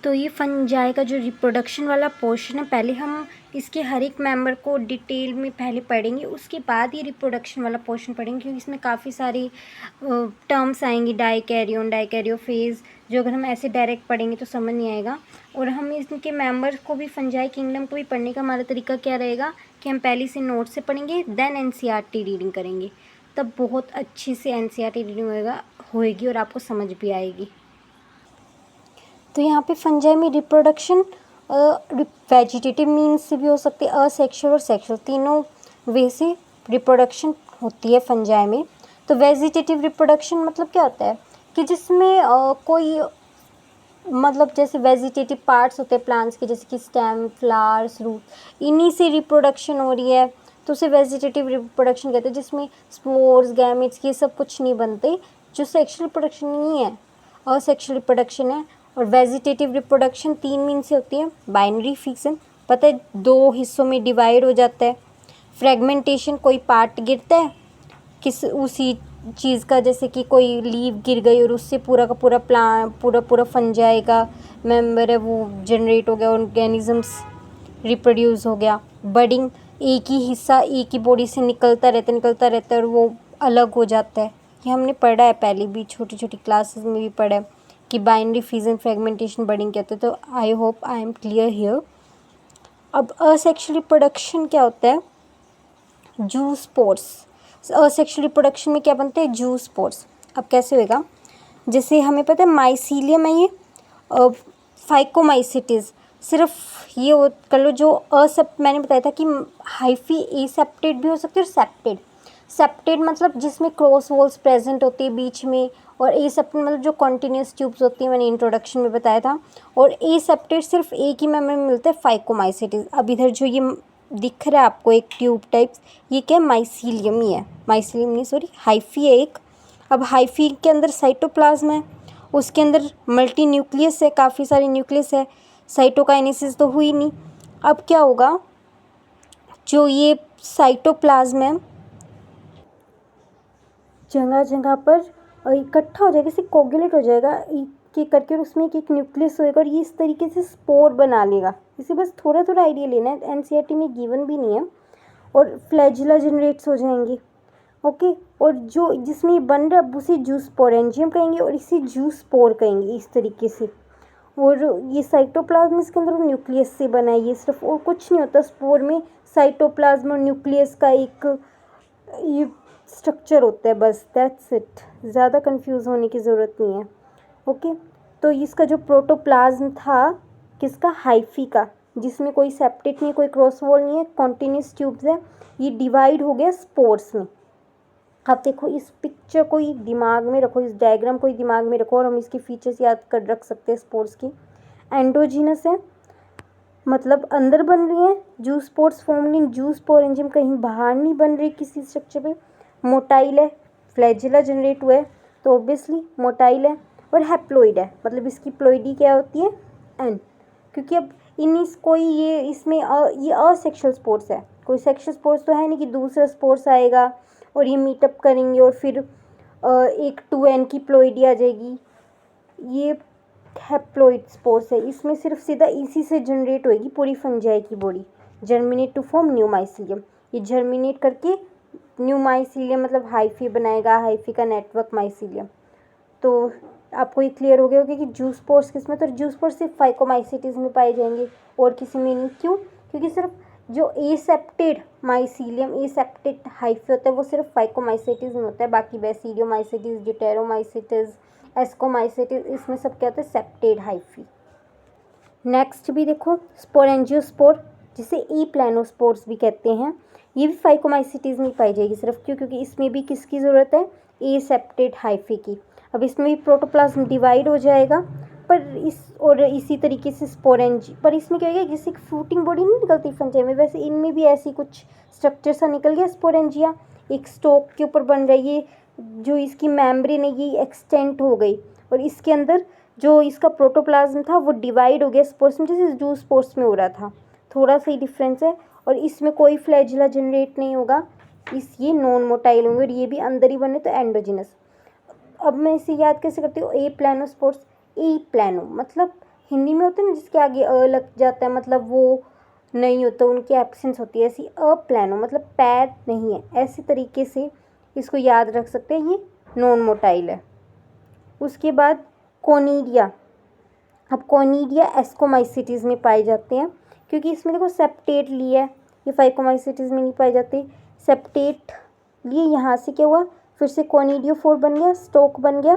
तो ये फंजाई का जो रिप्रोडक्शन वाला पोर्शन है, पहले हम इसके हर एक मेंबर को डिटेल में पहले पढ़ेंगे, उसके बाद ये रिप्रोडक्शन वाला पोर्शन पढ़ेंगे, क्योंकि इसमें काफ़ी सारी टर्म्स आएंगी, डाइकैरियोन, डाइकैरियोफेज, जो अगर हम ऐसे डायरेक्ट पढ़ेंगे तो समझ नहीं आएगा। और हम इसके मेंबर्स को भी, फंजाई किंगडम को भी पढ़ने का हमारा तरीका क्या रहेगा कि हम पहले से नोट से पढ़ेंगे, देन एनसीईआरटी रीडिंग करेंगे, तब बहुत अच्छी से एनसीईआरटी रीडिंग होएगी और आपको समझ भी आएगी। तो यहाँ पे फंजाई में रिप्रोडक्शन वेजिटेटिव मीन्स से भी हो सकती है, असेक्सुअल और सेक्सुअल, तीनों वे से रिप्रोडक्शन होती है फंजाई में। तो वेजिटेटिव रिप्रोडक्शन मतलब क्या होता है कि जिसमें कोई मतलब जैसे वेजिटेटिव पार्ट्स होते हैं प्लांट्स के, जैसे कि स्टेम, फ्लावर्स, रूट, इन्हीं से रिप्रोडक्शन हो रही है, तो उसे वेजिटेटिव रिप्रोडक्शन कहते हैं, जिसमें स्पोर्स, गैमेट्स, ये सब कुछ नहीं बनते, जो सेक्सुअल रिप्रोडक्शन नहीं है, असेक्सुअल रिप्रोडक्शन है। और वेजिटेटिव रिप्रोडक्शन 3 मीन से होती है। बाइनरी फिक्सन, पता है 2 हिस्सों में डिवाइड हो जाता है। फ्रेगमेंटेशन, कोई पार्ट गिरता है किस उसी चीज़ का, जैसे कि कोई लीव गिर गई और उससे पूरा का पूरा प्लांट, पूरा फंजाई का मेंबर है वो जनरेट हो गया, ऑर्गेनिजम्स रिप्रोड्यूस हो गया। बडिंग, एक ही हिस्सा एक ही बॉडी से निकलता रहता है और वो अलग हो जाता है। ये हमने पढ़ा है पहले भी, छोटी छोटी क्लासेस में भी पढ़ा है कि बाइनरी फिजन, फ्रेगमेंटेशन, बडिंग कहते हैं। तो I hope I am clear here. अब असेक्सुअल रिप्रोडक्शन क्या होता है? जूस्पोर्स। असेक्सुअल रिप्रोडक्शन में क्या बनते हैं? जूस्पोर्स। अब कैसे होएगा? जैसे हमें पता है माइसीलियम है, ये फाइकोमाइसिटिस, सिर्फ ये कर लो जो मैंने बताया था कि हाइफी एसेप्टेड भी हो सकते हैं और सेप्टेड। सेप्टेड मतलब जिसमें क्रॉस वॉल्स प्रेजेंट होती है बीच में, और एसेप्टेड मतलब जो कॉन्टिन्यूस ट्यूब्स होती हैं, मैंने इंट्रोडक्शन में बताया था। और एसेप्टेड सिर्फ एक ही मेंबर में मिलता है, फाइकोमाइसिटिस। अब इधर जो ये दिख रहा है आपको एक ट्यूब टाइप्स, ये क्या है? माइसीलियम ही है, माइसीलियम नहीं सॉरी, हाइफी है एक। अब हाइफी के अंदर साइटोप्लाज्म है, उसके अंदर मल्टी न्यूक्लियस है, काफ़ी सारे न्यूक्लियस है, साइटोकाइनेसिस तो हुई नहीं। अब क्या होगा? जो ये साइटोप्लाज्म है जगह जगह पर इकट्ठा हो जाएगा, जैसे कोगुलेट हो जाएगा एक एक करके, और उसमें एक एक न्यूक्लियस होएगा और ये इस तरीके से स्पोर बना लेगा। इसे बस थोड़ा थोड़ा आइडिया लेना है, एनसीईआरटी में गिवन भी नहीं है। और फ्लैजिला जनरेट्स हो जाएंगे, ओके। और जो जिसमें ये बन रहा है उसे जूस्पोरेंजियम कहेंगे और इसे जूस्पोर कहेंगे, इस तरीके से। और ये साइटोप्लाज्म इसके अंदर न्यूक्लियस से बना है, ये सिर्फ और कुछ नहीं होता। स्पोर में साइटोप्लाज्म और न्यूक्लियस का एक ये स्ट्रक्चर होता है, बस दैट्स इट। ज़्यादा कंफ्यूज होने की ज़रूरत नहीं है, ओके। तो इसका जो प्रोटोप्लाज्म था किसका? हाइफी का, जिसमें कोई सेप्टेट नहीं, कोई क्रॉस वॉल नहीं है, कॉन्टिन्यूस ट्यूब्स है, ये डिवाइड हो गया स्पोर्स में। अब देखो इस पिक्चर को ही दिमाग में रखो, इस डायग्राम को ही दिमाग में रखो, और हम इसके फीचर्स याद कर रख सकते हैं स्पोर्स की। एंडोजीनस है, मतलब अंदर बन रही है, जूस्पोर्स फॉर्म इन जूस्पोरेंजियम, कहीं बाहर नहीं बन रही किसी स्ट्रक्चर पे। मोटाइल है, फ्लैजिला जनरेट हुआ है तो ऑब्वियसली मोटाइल है। और हैप्लोइड है, मतलब इसकी प्लोइडी क्या होती है? एन। क्योंकि अब कोई ये इसमें ये असेक्सुअल स्पोर्स है, कोई सेक्सुअल स्पोर्स तो है नहीं कि दूसरा स्पोर्स आएगा और ये मीटअप करेंगे और फिर एक 2n की प्लोइडी आ जाएगी। ये हैप्लोइड स्पोर्स है, इसमें सिर्फ सीधा इसी से जनरेट होएगी पूरी फंजाई की body. Germinate to form new mycelium, ये जर्मिनेट करके न्यू माइसीलियम मतलब हाइफी बनाएगा, हाइफी का नेटवर्क माइसीलियम। तो आपको ये क्लियर हो गया होगा कि जूस्पोर्स किसमें, तो जूस्पोर्स सिर्फ फाइकोमाइसिटिस में पाए जाएंगे और किसी में नहीं। क्यों? क्योंकि सिर्फ जो एसेप्टेड माइसीलियम, एसेप्टेड हाइफी होता है वो सिर्फ फाइकोमाइसिटिस में होता है, बाकी बेसिडियोमाइसिटिस, ड्यूटेरोमाइसिटिस, एस्कोमाइसिटिस, इसमें सब क्या होता है? Septate hyphae. नेक्स्ट भी देखो, स्पोरेंजियोस्पोर, जिसे ई प्लानोस्पोर्स भी कहते हैं, ये भी फाइकोमाइसिटिस में पाई जाएगी सिर्फ। क्यों? क्योंकि इसमें भी किसकी ज़रूरत है? एसेप्टेड हाइफी की। अब इसमें भी प्रोटोप्लाज्म डिवाइड हो जाएगा, पर इसी तरीके से स्पोरेंजी, पर इसमें क्या होगा? जैसे फ्रूटिंग बॉडी नहीं निकलती फंजाई में, वैसे इनमें भी ऐसी कुछ स्ट्रक्चर सा निकल गया स्पोरेंजिया, एक स्टॉक के ऊपर बन रही है। जो इसकी मेम्ब्रेन है ये एक्सटेंट हो गई और इसके अंदर जो इसका प्रोटोप्लाज्म था वो डिवाइड हो गया स्पोर्स में, जैसे जू स्पोर्स में हो रहा था। थोड़ा सा ही डिफरेंस है, और इसमें कोई फ्लैजिला जनरेट नहीं होगा, ये नॉन मोटाइल होंगे और ये भी अंदर ही बने, तो एंडोजिनस। अब मैं इसे याद कैसे करती हूँ? ए प्लानोस्पोर्स, ए प्लानो मतलब हिंदी में होता है ना जिसके आगे अ लग जाता है, मतलब वो नहीं होता, उनकी एब्सेंस होती है, ऐसी अप्लानो मतलब पैर नहीं है, ऐसे तरीके से इसको याद रख सकते हैं। ये नॉन मोटाइल है। उसके बाद कोनिडिया। अब कोनिडिया एस्कोमाइसिटीज़ में पाए जाते हैं, क्योंकि इसमें देखो सेप्टेट लिया है, ये फाइकोमाइसिटीज़ में नहीं पाए जाते। सेप्टेट लिए, यहाँ से क्या हुआ, फिर से कोनिडियोफोर बन गया, स्टोक बन गया,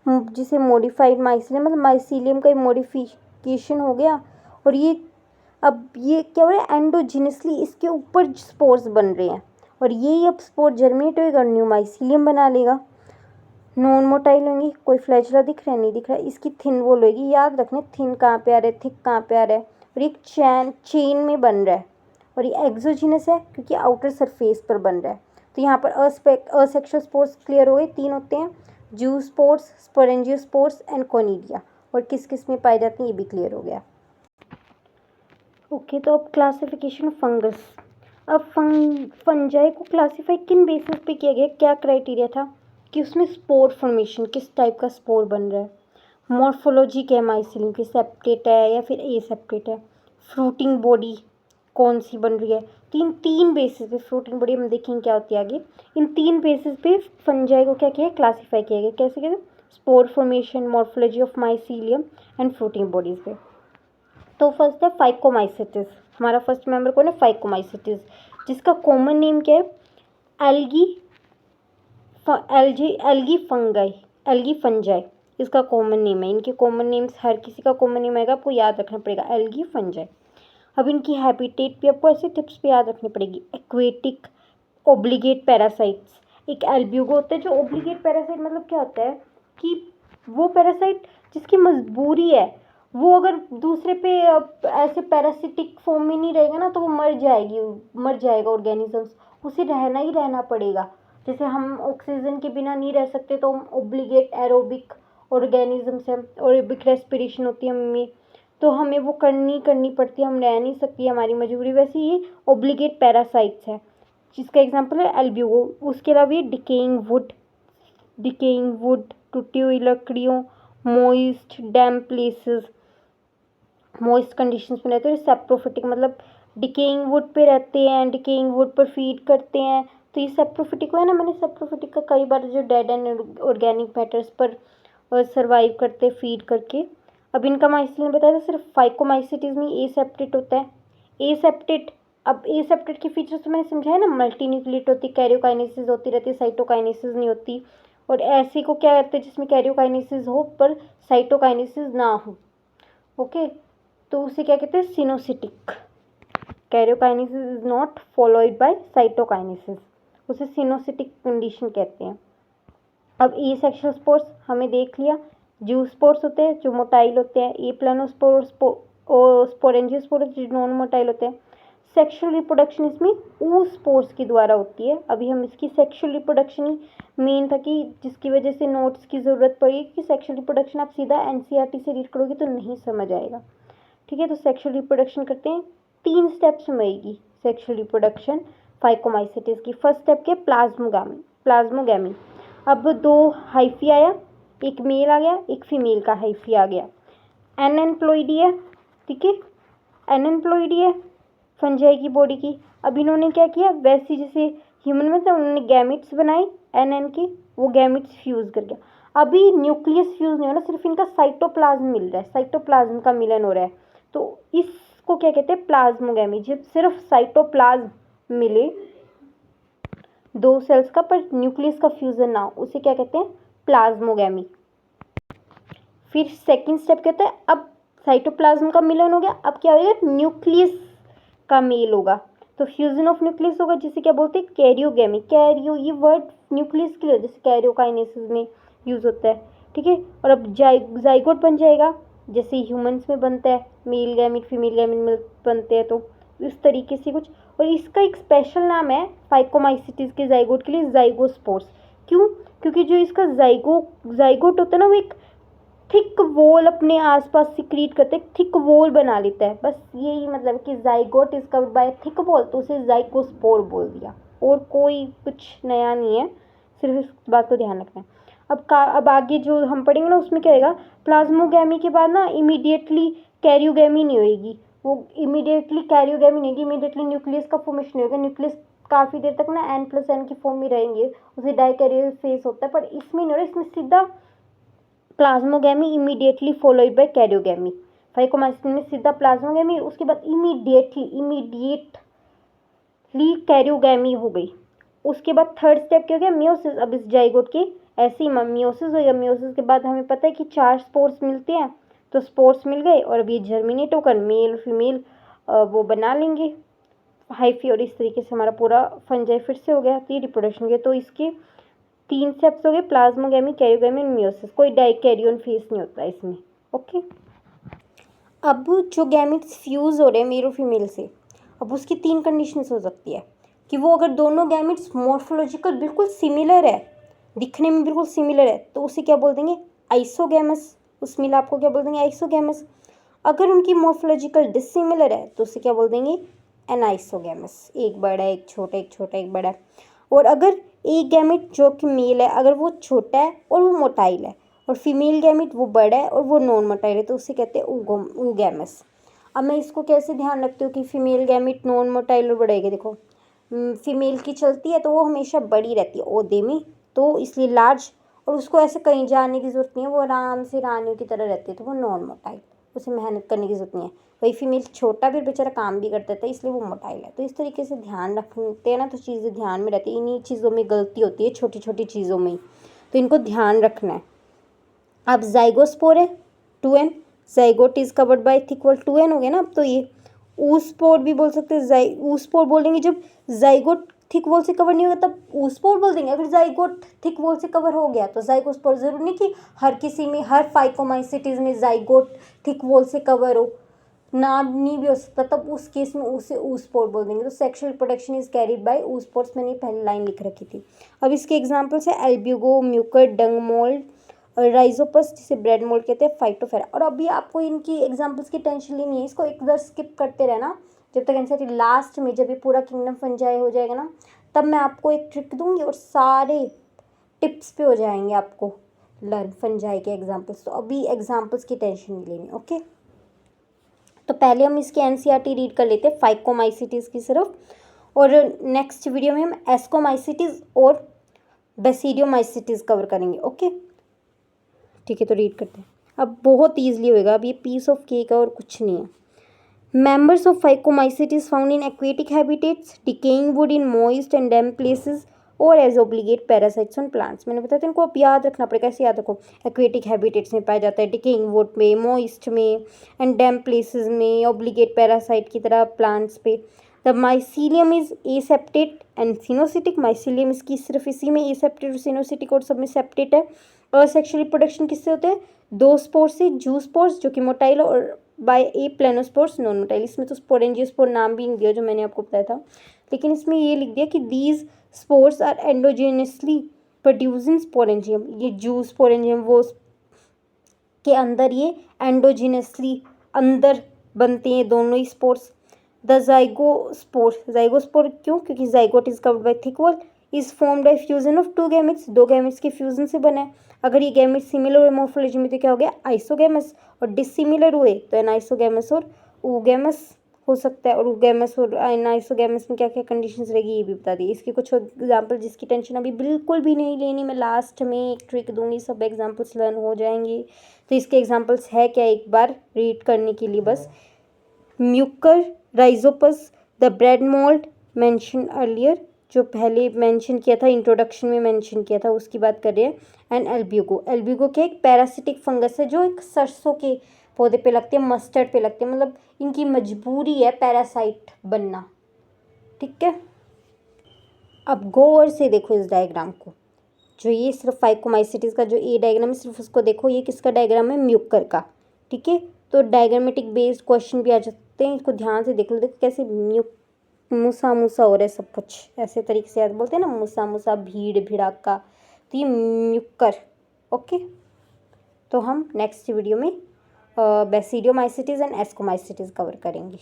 जिसे मॉडिफाइड माइसीलियम, मतलब माइसीलियम का मॉडिफिकेशन हो गया। और ये अब ये क्या हो रहा है, एंडोजिनसली इसके ऊपर स्पोर्स बन रहे हैं, और ये अब स्पोर जर्मिनेट होएगा, न्यू माइसीलियम बना लेगा। नॉन मोटाइल होंगी। कोई फ्लैचुला दिख रहा है, नहीं दिख रहा है, इसकी थिन वॉल होगी। याद रखना थिन कहाँ पे आ रहा है, थिक कहाँ पे आ रहा है, और एक चेन में बन रहा है। और ये एक्सोजिनस है क्योंकि आउटर सरफेस पर बन रहा है। तो यहाँ पर असेक्सुअल स्पोर्स क्लियर हो गए, 3 होते हैं, जू स्पोर्स, स्पोरेंजियो स्पोर्स एंड कोनिडिया। और किस किस में पाए जाते हैं ये भी क्लियर हो गया। ओके, तो अब क्लासिफिकेशन ऑफ फंगस। अब फंजाई को क्लासीफाई किन बेसिस पे किया गया, क्या क्राइटेरिया था कि उसमें स्पोर फॉर्मेशन, किस टाइप का स्पोर बन रहा है, मॉर्फोलॉजी क्या है माइसिलियम की, सेप्टेट है या फिर ए सेप्टेट है, फ्रूटिंग बॉडी कौन सी बन रही है। तीन बेसिस पे, फ्रूटिंग बॉडी हम देखेंगे क्या होती है आगे। इन 3 बेसिस पे फंजाई को क्या किया, क्लासीफाई किया गया। कैसे किया, spore formation, morphology of mycelium and fruiting bodies पे। तो फर्स्ट है फाइकोमाइसिटिस। हमारा फर्स्ट मेंबर कौन है, फाइकोमाइसिटिस, जिसका कॉमन नेम क्या है, एल्गी फंगाई, एल्गी फंजाई इसका कॉमन नेम है। इनके कॉमन नेम्स, हर किसी का कॉमन नेम आएगा, आपको याद रखना पड़ेगा, एल्गी फंजाई। अब इनकी हैबिटेट भी आपको ऐसे टिप्स पे याद रखनी पड़ेगी। एक्वेटिक ओब्लिगेट पैरासाइट्स, एक एल्ब्यूगो होता है जो ओब्लिगेट पैरासाइट, मतलब क्या होता है कि वो पैरासाइट जिसकी मजबूरी है, वो अगर दूसरे पे ऐसे पैरासिटिक फॉर्म में नहीं रहेगा ना, तो वो मर जाएगा ऑर्गेनिजम्स, उसे रहना ही रहना पड़ेगा। जैसे हम ऑक्सीजन के बिना नहीं रह सकते, तो हम ओब्लिगेट एरोबिक ऑर्गेनिजम्स हैं, एरोबिक रेस्पिरेशन होती है हमें, तो हमें वो करनी पड़ती है, हम रह नहीं सकती, हमारी मजबूरी। वैसे ये ओब्लिगेट पैरासाइट्स है, जिसका एग्जांपल है एल्ब्यूगो। उसके अलावा ये डिकेइंग वुड, टूटी हुई लकड़ियों, मॉइस्ट डैम्प प्लेसेस, मॉइस्ट कंडीशंस में रहते हैं। सेप्रोफिटिक मतलब डिकेइंग वुड पे रहते हैं, डिकेइंग वुड पर फीड करते हैं। तो ये सेप्रोफिटिक है ना, मैंने सेप्रोफिटिक का कई बार जो डेड एंड ऑर्गेनिक मैटर्स पर सर्वाइव करते फीड करके। अब इनका माइसिलियम बताया था, सिर्फ फाइकोमाइसिटीज में ए सेप्टेट होता है। ए सेप्टेट, अब ए सेप्टेट के फीचर्स तो मैंने समझाया ना, मल्टी न्यूक्लिएट होती, कैरियोकाइनेसिस होती रहती है, साइटोकाइनेसिस नहीं होती। और ऐसे को क्या कहते हैं जिसमें कैरियोकाइनेसिस हो पर साइटोकाइनेसिस ना हो। ओके, तो उसे क्या कहते हैं, coenocytic. Karyokinesis is not followed by cytokinesis, उसे सिनोसिटिक कंडीशन कहते हैं। अब ए सेक्शुअल स्पोर्स हमने देख लिया। जू स्पोर्स होते हैं जो मोटाइल होते हैं, ए प्लानोस्पोर और स्पोरेंजियोस्पोर जो नॉन मोटाइल होते हैं। सेक्शुअल रिप्रोडक्शन इसमें ओ स्पोर्स के द्वारा होती है। अभी हम इसकी सेक्शुअल रिप्रोडक्शन ही मेन था कि जिसकी वजह से नोट्स की ज़रूरत पड़ी, कि सेक्शुअल रिप्रोडक्शन आप सीधा एनसीईआरटी से रीड करोगे तो नहीं समझ आएगा। ठीक है, तो सेक्शुअल रिप्रोडक्शन करते हैं, 3 स्टेप्स में आएगी सेक्शुअल रिप्रोडक्शन फाइकोमाइसिटिस की। फर्स्ट स्टेप क्या, प्लाज्मोगैमी। अब 2 हाइफी आया, एक मेल आ गया, एक फीमेल का हाइफी आ गया। एनेम्प्लॉइडी है, ठीक है, एनेम्प्लॉइडी है फंजाई की बॉडी की। अब इन्होंने क्या किया, वैसे जैसे ह्यूमन में था, उन्होंने गैमिट्स बनाए एन के, वो गैमिट्स फ्यूज कर गया। अभी न्यूक्लियस फ्यूज नहीं हो रहा, सिर्फ इनका साइटोप्लाज्म मिल रहा है, साइटोप्लाज्म का मिलन हो रहा है। तो इसको क्या कहते हैं, प्लाज्मोगैमी। जब सिर्फ साइटोप्लाज्म मिले 2 सेल्स का, पर न्यूक्लियस का फ्यूजन ना हो, उसे क्या कहते हैं, प्लाज्मोगैमी। फिर सेकंड स्टेप कहते हैं, अब साइटोप्लाज्म का मिलन हो गया, अब क्या होगा, न्यूक्लियस का मेल होगा, तो फ्यूजन ऑफ न्यूक्लियस होगा, जिसे क्या बोलते हैं, कैरियोगैमी। कैरियो ये वर्ड न्यूक्लियस के लिए जैसे कैरियोकाइनेसिस में यूज होता है, ठीक है। और अब जाइगोट बन जाएगा, जैसे ह्यूमंस में बनता है, मेल गैमिट फीमेल गैमिट में बनते हैं, तो इस तरीके से कुछ। और इसका एक स्पेशल नाम है फाइकोमाइसिटिस के जाइगोट के लिए, जाइगोस्पोर्स। क्यों, क्योंकि जो इसका जाइगोट होता है ना, वो एक थिक वॉल अपने आसपास सिक्रीट करते, थिक वॉल बना लेता है। बस यही मतलब कि zygote is covered by thick wall, तो उसे जाइगोस्पोर बोल दिया, और कोई कुछ नया नहीं है, सिर्फ इस बात को ध्यान रखना है। अब आगे जो हम पढ़ेंगे ना उसमें क्या होगा, प्लाज्मोगैमी के बाद ना इमीडिएटली कैरियोगैमी नहीं होएगी, वो इमीडिएटली कैरियोगैमी नहीं होगी, इमीडिएटली न्यूक्लियस का फॉर्मेशन नहीं होगा, न्यूक्लियस काफ़ी देर तक ना N+N की फॉर्म में रहेंगे, उसे डाइकैरियल फेज होता है, पर इसमें नहीं हो रहा, इसमें सीधा प्लाज्मोगैमी इमीडिएटली फॉलोइड बाय कैरियोगैमी। फाइकोमाइसिन में सीधा प्लाज्मोगैमी, उसके बाद इमीडिएटली कैरियोगैमी हो गई। उसके बाद थर्ड स्टेप क्या हो गया, मियोसिस। अब इस जाइगोट के ऐसे ही मियोसिस होगा। मियोसिस के बाद हमें पता है कि 4 स्पोर्स मिलते हैं, तो स्पोर्स मिल गए और अब ये जर्मिनेट होकर मेल फीमेल वो बना लेंगे हाइफी, और इस तरीके से हमारा पूरा फंजाई फिर से हो गया। तो ये रिप्रोडक्शन के तो इसके 3 स्टेप्स हो गए, प्लाज्मोगैमी, कैरियोगैमी एंड मियोसिस। कोई डाइकैरियन फेज नहीं होता इसमें। ओके, अब जो गैमेट्स फ्यूज़ हो रहे हैं मेल और फीमेल से, अब उसकी 3 कंडीशंस हो सकती है कि वो अगर दोनों गैमेट्स मॉर्फोलॉजिकल बिल्कुल सिमिलर है, दिखने में बिल्कुल सिमिलर है, तो उसे क्या बोल देंगे, आइसोगैमस। उस मिलाप को क्या बोल देंगे, आइसोगैमस। अगर उनकी मॉर्फोलॉजिकल डिसिमिलर है तो उसे क्या बोल देंगे, एनाइसोगैमस। एक बड़ा है, एक छोटा, एक छोटा, एक बड़ा है। और अगर एक गैमेट जो कि मेल है, अगर वो छोटा है और वो मोटाइल है, और फीमेल गैमेट वो बड़ा है और वो नॉन मोटाइल है, तो उसे कहते हैं oogamous। अब मैं इसको कैसे ध्यान रखती हूँ कि फीमेल गैमेट नॉन मोटाइल और बढ़ेगी। देखो फीमेल की चलती है तो वो हमेशा बड़ी रहती है ओदे में, तो इसलिए लार्ज, और उसको ऐसे कहीं जाने की ज़रूरत नहीं है, वो आराम से रानियों की तरह रहती है, तो वो नॉन मोटाइल, उसे मेहनत करने की ज़रूरत नहीं है। वही फीमेल छोटा भी बेचारा काम भी करता था, इसलिए वो मोटाइल है। तो इस तरीके से ध्यान रखते हैं ना, तो चीज़ें ध्यान में रहती है। इन्हीं चीज़ों में गलती होती है, छोटी छोटी चीज़ों में, तो इनको ध्यान रखना है। अब जाइगोस्पोर है 2n, zygote is covered by thick wall 2n हो गया ना। अब तो ये ऊस्पोर भी बोल सकते हैं, ऊस्पोर बोलेंगे जब जाइगोट थिक वॉल से कवर नहीं होगा तब ऊस्पोर बोल देंगे। अगर जाइगोट थिक वॉल से कवर हो गया तो जाइगोस्पोर। जरूरी नहीं कि हर किसी में, हर फाइकोमाइसिटीज में जाइगोट थिक वॉल से कवर हो, ना नहीं भी हो सकता, तब उस केस में उसे ऊस्पोर बोल देंगे। तो sexual reproduction is carried by oospores, मैंने पहली लाइन लिख रखी थी। अब इसके एग्जांपल्स है एल्ब्यूगो, म्यूकर, डंग मोल्ड, राइजोपस जिसे ब्रेड मोल्ड कहते हैं, फाइटोफेरा। और अभी आपको इनकी एग्जांपल्स की टेंशन लेनी है, इसको एक बार स्किप करते रहना जब तक एनसीईआरटी लास्ट में, जब ये पूरा किंगडम फंजाई हो जाएगा ना, तब मैं आपको एक ट्रिक दूंगी और सारे टिप्स पे हो जाएंगे आपको लर्न फंजाई के एग्जांपल्स। तो अभी एग्जांपल्स की टेंशन नहीं लेनी। ओके, तो पहले हम इसके एनसीईआरटी रीड कर लेते हैं फाइकोमाइसिटीज़ की सिर्फ, और नेक्स्ट वीडियो में हम एस्कोमाइसिटीज़ और बेसिडियोमाइसिटीज़ कवर करेंगे। ओके ठीक है, तो रीड करते हैं। अब बहुत ईजिली होएगा, अब ये पीस ऑफ केक है और कुछ नहीं है। Members of phycomycetes found in aquatic habitats, decaying wood in moist and damp places और as obligate parasites on plants. मैंने बताया था इनको, आप याद रखना पड़ेगा। कैसे याद रखो, एक्वेटिक हैबिटेट्स में पाया जाता है, डिकेइंग वुड में, मॉइस्ट में एंड डैम्प प्लेसेस में, ऑब्लिगेट पैरासाइट की तरह प्लांट्स पे। The mycelium is aseptate and coenocytic. Mycelium इसकी सिर्फ इसी में एसेप्टेट और सिनोसिटिक और सब में सेप्टेट है। असेक्सुअल रिप्रोडक्शन किससे होते हैं, 2 स्पोर्स से, जू स्पोर्स जो कि मोटाइल, और बाय ए प्लेनोस्पोर्स नॉन मोटाइल। इसमें तो स्पोरेंजियोस्पोर नाम भी नहीं दिया जो मैंने आपको बताया था, लेकिन इसमें ये लिख दिया कि these spores are endogenously producing sporangium. ये जू स्पोरेंजियम वो के अंदर ये एंडोजेनियसली अंदर बनते हैं दोनों ही स्पोर्स। द जाइगोस्पोर क्यों, क्योंकि zygote is covered by thick wall, is formed by fusion of 2 gametes, 2 gametes के फ्यूजन से बना है। अगर ये गैमेट सिमिलर मॉर्फोलॉजी में तो क्या हो गया, आइसोगैमस, और डिसिमिलर हुए तो एनाइसोगैमस और oogamous हो सकता है। और oogamous और एनाइसोगैमस में क्या क्या कंडीशंस रहेगी ये भी बता दी। इसके कुछ एग्जांपल जिसकी टेंशन अभी बिल्कुल भी नहीं लेनी, मैं लास्ट में एक ट्रिक दूंगी, सब एग्जांपल्स लर्न हो जाएंगे। तो इसके एग्जांपल्स है क्या, एक बार रीड करने के लिए बस, Mucor, Rhizopus, the bread mould mention earlier, जो पहले मेंशन किया था, इंट्रोडक्शन में मेंशन किया था, उसकी बात कर रहे हैं। एंड एल्ब्यूगो, एल्ब्यूगो क्या एक पैरासिटिक फंगस है जो एक सरसों के पौधे पे लगते हैं, मस्टर्ड पे लगते हैं, मतलब इनकी मजबूरी है पैरासाइट बनना। ठीक है, अब गौर से देखो इस डायग्राम को, जो ये सिर्फ फाइकोमाइसिटीज़ का जो ए डायग्राम है सिर्फ उसको देखो, ये किसका डायग्राम है, म्यूकर का। ठीक है, तो डायग्रामेटिक बेस्ड क्वेश्चन भी आ जाते हैं, इसको ध्यान से देख लो। देखो कैसे मूसा मूसा हो रहा है सब कुछ, ऐसे तरीके से याद बोलते हैं ना, मूसा मूसा, भीड़ भिड़ाका, तो ये म्यूकर। ओके, तो हम नेक्स्ट वीडियो में बेसिडियोमाइसिटीज़ एंड एस्कोमाइसिटीज़ कवर करेंगे।